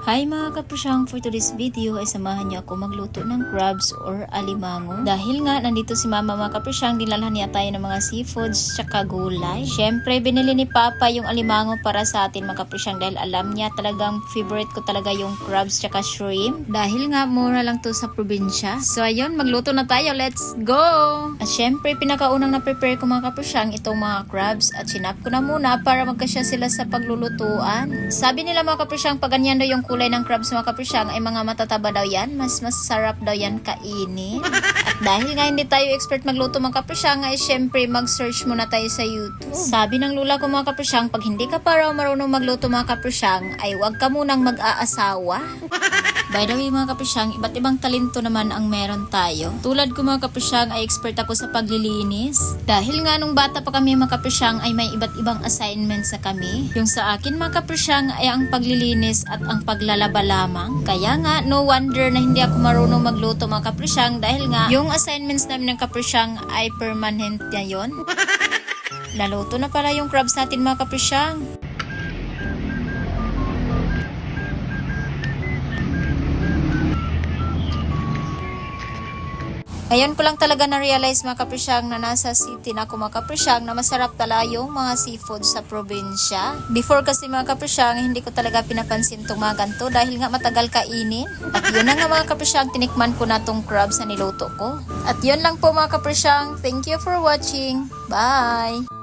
Hi mga kapusyang, for today's video ay samahan niyo ako magluto ng crabs or alimango. Dahil nga nandito si mama mga kapusyang, dinalhan niya tayo ng mga seafoods tsaka gulay. Syempre binili ni papa yung alimango para sa atin mga kapusyang dahil alam niya talagang favorite ko talaga yung crabs tsaka shrimp. Dahil nga mura lang to sa probinsya. So ayun, magluto na tayo, let's go! At syempre pinakaunang na-prepare ko mga kapusyang itong mga crabs at sinap ko na muna para magkasya sila sa paglulutuan. Sabi nila mga kapusyang pag ganyan daw yung kulay ng crabs mga kapusyang ay mga matataba daw yan, mas masarap daw yan kainin. At dahil nga hindi tayo expert magluto mga kapusyang ay syempre mag-search muna tayo sa YouTube. Sabi ng lula ko mga kapusyang, pag hindi ka pa raw marunong magluto mga kapusyang ay huwag ka munang mag-aasawa. By the way mga kapusyang, iba't ibang talento naman ang meron tayo. Tulad ko mga kapusyang ay expert ako sa paglilinis. Dahil nga nung bata pa kami mga kapusyang ay may iba't ibang assignment sa kami. Yung sa akin mga kapusyang ay ang paglilinis at ang paglalaba lamang. Kaya nga no wonder na hindi ako marunong magluto mga kapusyang dahil nga yung assignments namin ng kapusyang ay permanent na yun. Naluto na pala yung crabs natin mga kapusyang. Ngayon ko lang talaga na-realize mga kapusyang na nasa city na ako mga kapusyang na masarap pala yung mga seafood sa probinsya. Before kasi mga kapusyang hindi ko talaga pinapansin itong mga ganito dahil nga matagal kainin. At yun na nga mga kapusyang, tinikman ko na tong crabs na niluto ko. At yun lang po mga kapusyang, thank you for watching. Bye!